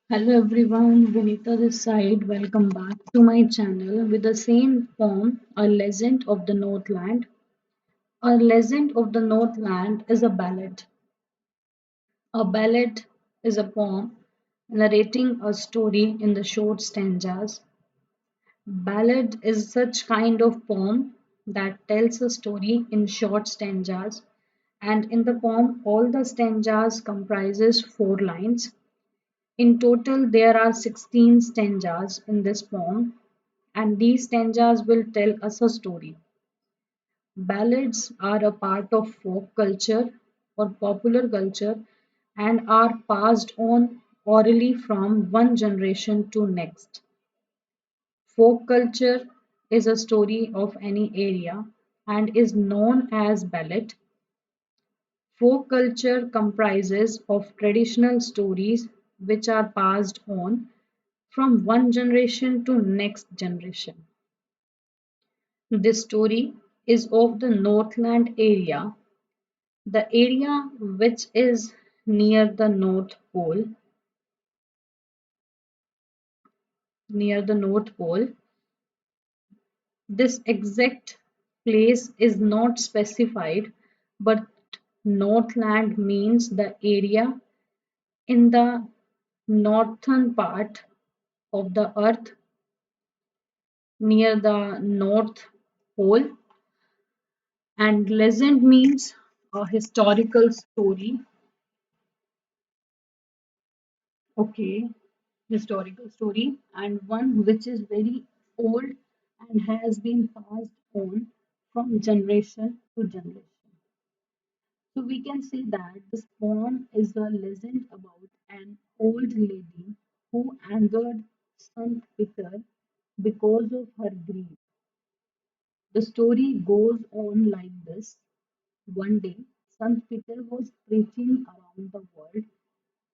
Hello everyone, Vinita this side. Welcome back to my channel with the same poem, A Legend of the Northland. A Legend of the Northland is a ballad. A ballad is a poem narrating a story in the short stanzas. Ballad is such kind of poem that tells a story in short stanzas, and in the poem all the stanzas comprises 4 lines. In total, there are 16 stanzas in this poem, and these stanzas will tell us a story. Ballads are a part of folk culture or popular culture and are passed on orally from one generation to next. Folk culture is a story of any area and is known as ballad. Folk culture comprises of traditional stories which are passed on from one generation to next generation. This story is of the Northland area, the area which is near the North Pole, near the North Pole. This exact place is not specified, but Northland means the area in the northern part of the earth near the North Pole, and legend means a historical story. Okay, historical story, and one which is very old and has been passed on from generation to generation. So we can say that this poem is a legend about an old lady who angered Sant Peter because of her greed. The story goes on like this. One day, Sant Peter was preaching around the world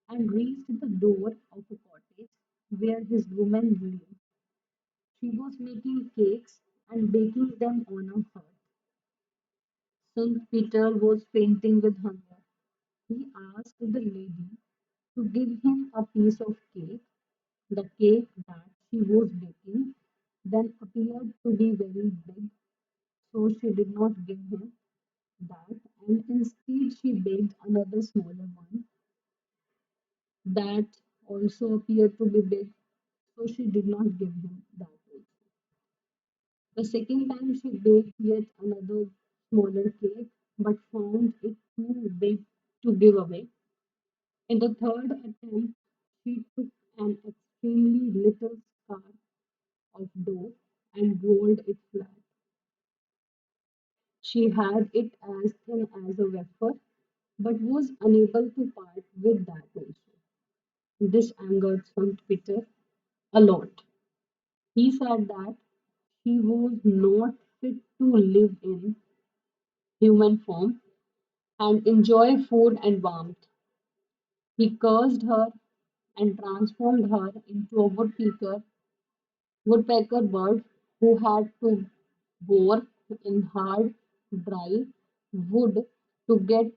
and reached the door of a cottage where his woman lived. She was making cakes and baking them on a hearth. St. Peter was fainting with hunger. He asked the lady to give him a piece of cake. The cake that she was baking then appeared to be very big, so she did not give him that, and instead she baked another smaller one that also appeared to be big, so she did not give him that also. The second time she baked yet another smaller cake, but found it too big to give away. In the third attempt, she took an extremely little scar of dough and rolled it flat. She had it as thin as a wafer, but was unable to part with that also. This angered St. Peter a lot. He said that she was not fit to live in human form and enjoy food and warmth. He cursed her and transformed her into a woodpecker bird who had to bore in hard, dry wood to get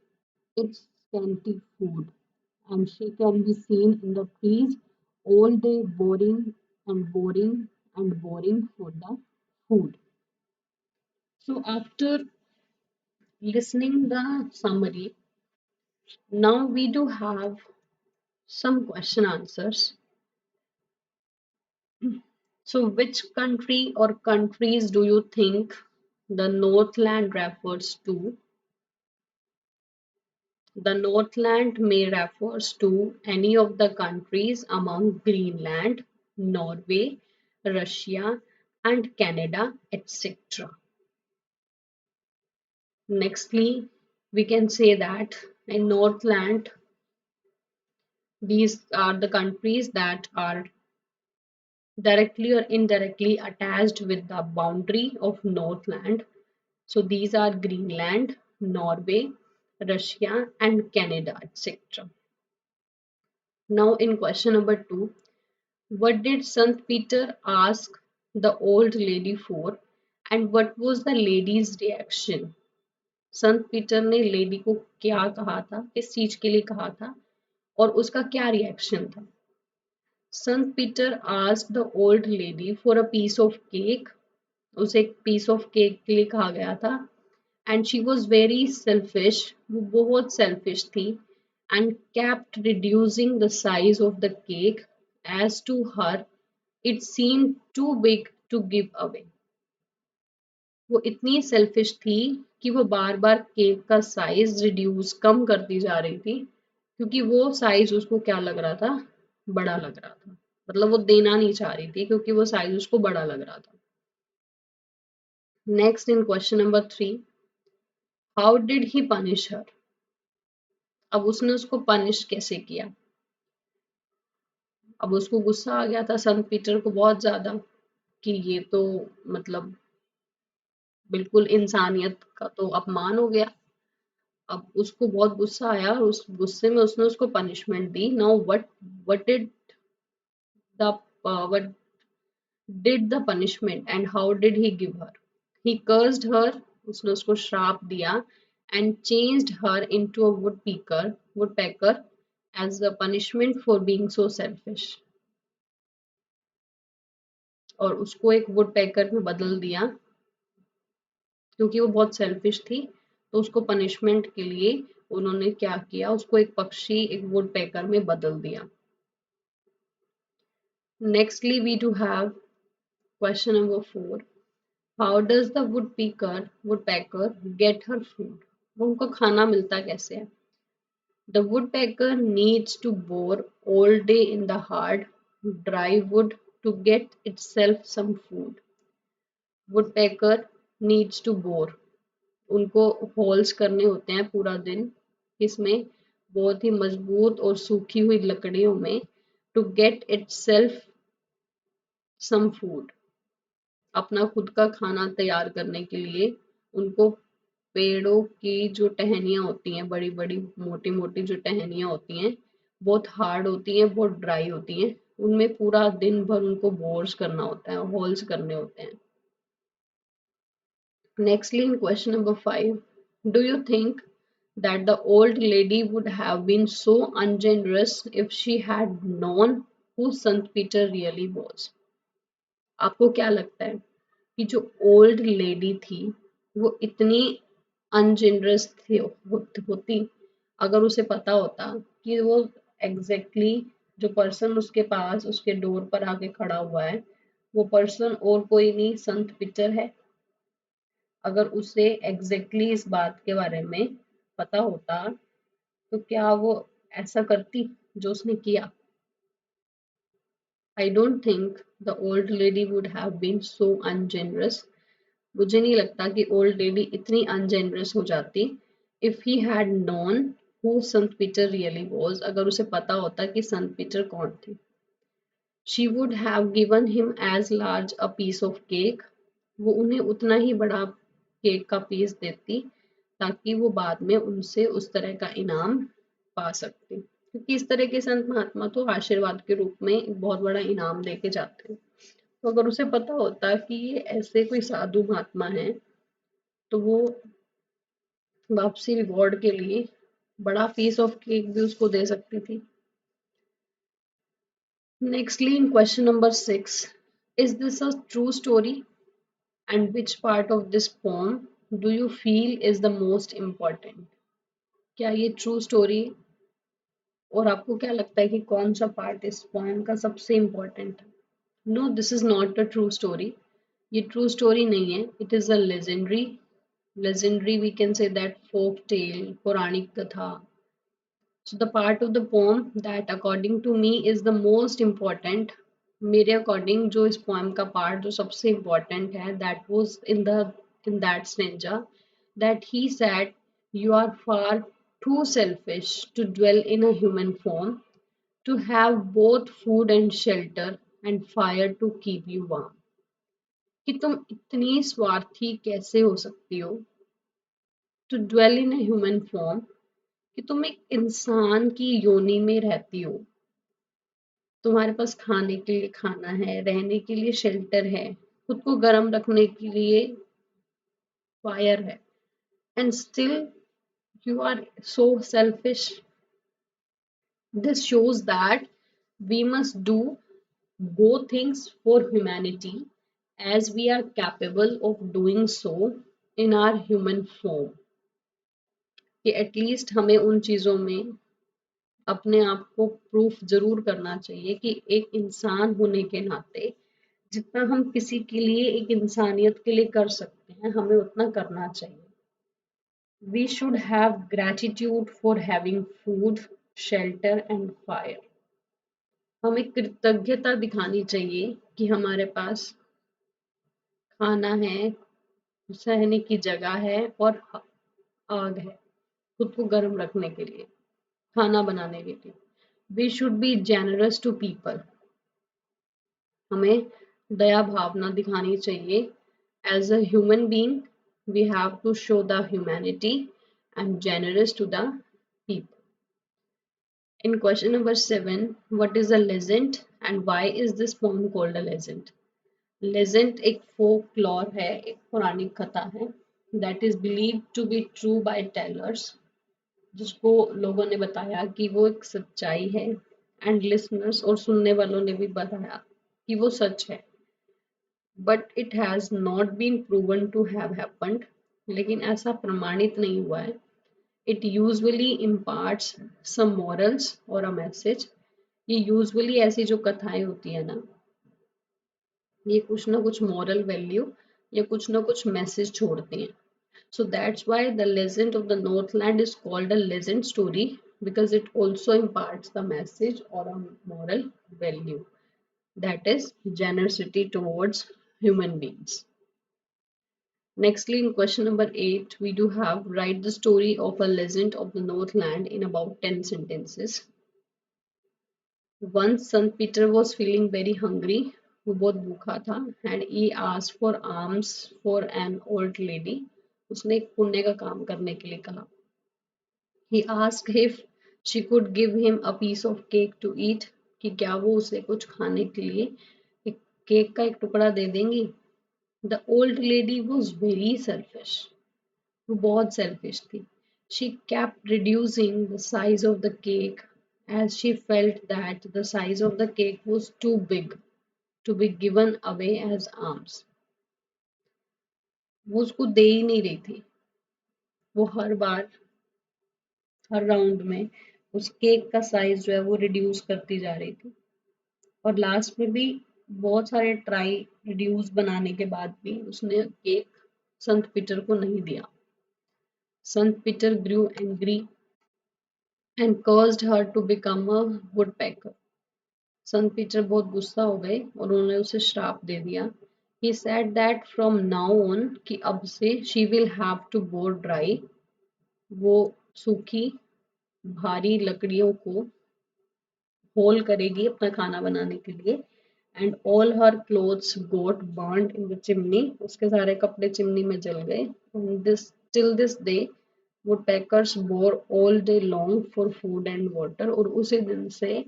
its scanty food. And she can be seen in the trees all day boring and boring and boring for the food. So after listening the summary, now we do have some question answers. So which country or countries do you think the Northland refers to? The Northland may refers to any of the countries among Greenland, Norway, Russia, and Canada, etc. Nextly, we can say that in Northland, these are the countries that are directly or indirectly attached with the boundary of Northland. So these are Greenland, Norway, Russia, and Canada, etc. Now, in question number two, what did Sant Peter ask the old lady for, and what was the lady's reaction? Sant Peter ने lady को क्या कहा था, किस चीज के लिए कहा था, और उसका क्या रिएक्शन था? संत Peter asked the old lady for a piece of cake, उसे एक पीस ऑफ केक के लिए कहा गया था, and she was very selfish, वो बहुत सेल्फिश थी, and kept reducing the size of the cake as to her it seemed too big to give away. वो इतनी सेल्फिश थी कि वो बार बार केक का साइज रिड्यूस कम करती जा रही थी, क्योंकि वो साइज उसको क्या लग रहा था, बड़ा लग रहा था। मतलब वो देना नहीं चाह रही थी क्योंकि वो साइज उसको बड़ा लग रहा था। Next in question number 3, how did he punish her? अब उसने उसको पनिश कैसे किया? अब उसको गुस्सा आ गया था संत पीटर को बहुत ज्यादा कि ये तो मतलब बिल्कुल इंसानियत का तो अपमान हो गया। अब उसको बहुत गुस्सा आया और उस गुस्से में उसने उसको punishment the. Now what did the punishment and how did he give her? He cursed her, उसने उसको श्राप दिया, and changed her into a woodpecker as a punishment for being so selfish. और उसको एक वुडपेकर में बदल दिया क्योंकि वो बहुत सेल्फिश थी। तो उसको पनिशमेंट के लिए उन्होंने क्या किया, उसको एक पक्षी, एक वुडपेकर में बदल दिया। Nextly, we do have question number 4. How does the woodpecker get her food? वो उनको खाना मिलता कैसे है? The woodpecker needs to bore all day in the hard, dry wood to get itself some food. Woodpecker needs to bore. उनको holes करने होते हैं पूरा दिन, इसमें बहुत ही मजबूत और सूखी हुई लकड़ियों में, to get itself some food, अपना खुद का खाना तैयार करने के लिए उनको पेड़ों की जो टहनियाँ होती हैं, बड़ी बड़ी मोटी मोटी जो टहनियाँ होती हैं, बहुत हार्ड होती हैं, बहुत ड्राई होती हैं, उनमें पूरा दिन भर उनको बोर्स करना होता है, होल्स करने होते हैं। Nextly, in question number 5, do you think that the old lady would have been so ungenerous if she had known who Sant Peter really was? आपको क्या लगता है कि जो ओल्ड लेडी थी वो इतनी अनजेनरस थी होती अगर उसे पता होता कि वो एग्जैक्टली जो पर्सन उसके पास उसके डोर पर आके खड़ा हुआ है वो पर्सन और कोई नहीं संत पीटर है? अगर उसे एग्जैक्टली इस बात के बारे में पता होता तो क्या वो ऐसा करती जो उसने किया? I don't think the old lady would have been so ungenerous. मुझे नहीं लगता कि ओल्ड लेडी इतनी अनजेनरस हो जाती if he had known who संत पीटर रियली वॉज, अगर उसे पता होता कि संत पीटर कौन थे। She would have given him as large a piece of cake, वो उन्हें उतना ही बड़ा केक का पीस देती ताकि वो बाद में उनसे उस तरह का इनाम पा सकती, क्योंकि इस तरह के संत महात्मा तो आशीर्वाद के रूप में एक बहुत बड़ा इनाम देके जाते हैं। तो अगर उसे पता होता कि ये ऐसे कोई साधु महात्मा है तो वो वापसी रिवॉर्ड के लिए बड़ा पीस ऑफ केक भी उसको दे सकती थी। Nextly, in question number 6, is this a true story? And which part of this poem do you feel is the most important? क्या ये ट्रू स्टोरी? और आपको क्या लगता है कि कौन सा पार्ट इस पोएम का सबसे इम्पोर्टेंट है? No, this is not a true story. ये ट्रू स्टोरी नहीं है, it is a legendary we can say that folk tale, पौराणिक कथा। So the part of the poem that according to me is the most important, मेरे according जो इस poem का part जो सबसे इम्पोर्टेंट है, that was in that stanza that he said, you are far too selfish to dwell in a human form, to have both food and shelter and fire to keep you warm. कि तुम इतनी स्वार्थी कैसे हो सकती हो, to dwell in a human form, कि तुम एक इंसान की योनि में रहती हो, तुम्हारे पास खाने के लिए खाना है, रहने के लिए शेल्टर है, खुद को गर्म रखने के लिए फायर है, and still you are so selfish. This shows that we must do go things for humanity as we are capable of doing so in our human form, कि एटलीस्ट हमें उन चीज़ों में अपने आप को प्रूफ जरूर करना चाहिए कि एक इंसान होने के नाते जितना हम किसी के लिए एक इंसानियत के लिए कर सकते हैं हमें उतना करना चाहिए. We should have gratitude for having food, shelter and fire. हमें कृतज्ञता दिखानी चाहिए कि हमारे पास खाना है, सहने की जगह है और आग है खुद को गर्म रखने के लिए, खाना बनाने के लिए. We should be generous to people. हमें दया भावना दिखानी चाहिए. As a human being, we have to show the humanity and generous to the people. In question number 7, what is a legend and why is this poem called a legend? Legend एक folklore है, एक पौराणिक कथा है that is believed to be true by tellers, जिसको लोगों ने बताया कि वो एक सच्चाई है and listeners और सुनने वालों ने भी बताया कि वो सच है. But it has not been proven to have happened. लेकिन ऐसा प्रमाणित नहीं हुआ है. It usually imparts some morals or a message. ये यूजुअली ऐसी जो कथाएं होती है ना, ये कुछ ना कुछ मॉरल वैल्यू या कुछ ना कुछ मैसेज छोड़ती हैं. So that's why the legend of the Northland is called a legend story, because it also imparts the message or a moral value, that is generosity towards human beings. Nextly, in question number 8, we do have write the story of a legend of the Northland in about 10 sentences. Once Sant Peter was feeling very hungry, वो बहुत भूखा था, and he asked for alms for an old lady. उसने एक पुण्य का काम करने के लिए कहा. He asked if she could give him a piece of cake to eat, कि क्या वो उसे कुछ खाने के लिए एक केक का एक टुकड़ा दे देंगी. The old lady was very selfish. वो बहुत selfish थी. She kept reducing the size of the cake as she felt that the size of the cake was too big to be given away as alms. वो उसको दे ही नहीं रही थी. वो हर बार हर round में उस केक का साइज जो है वो रिड्यूस करती जा रही थी और लास्ट में भी बहुत सारे ट्राई रिड्यूस बनाने के बाद भी उसने केक संत पीटर को नहीं दिया. संत Peter grew angry and caused her to become a woodpecker. Sant Peter बहुत गुस्सा हो गए और उन्होंने उसे श्राप दे दिया. He said that from now on कि अब से she will have to go dry. वो सूखी भारी लकड़ियों को होल करेगी अपना खाना बनाने के लिए. And all her clothes got burned in the chimney. उसके सारे कपड़े चिमनी में जल गए. This till this day woodpeckers bore all day long for food and water. और उसी दिन से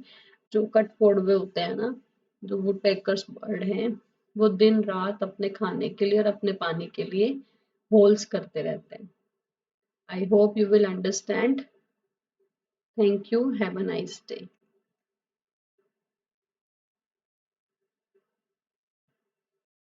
जो कठफोड़वे होते हैं ना, जो woodpeckers बर्ड हैं, वो दिन रात अपने खाने के लिए और अपने पानी के लिए होल्स करते रहते हैं. I hope you will understand. Thank you. Have a nice day.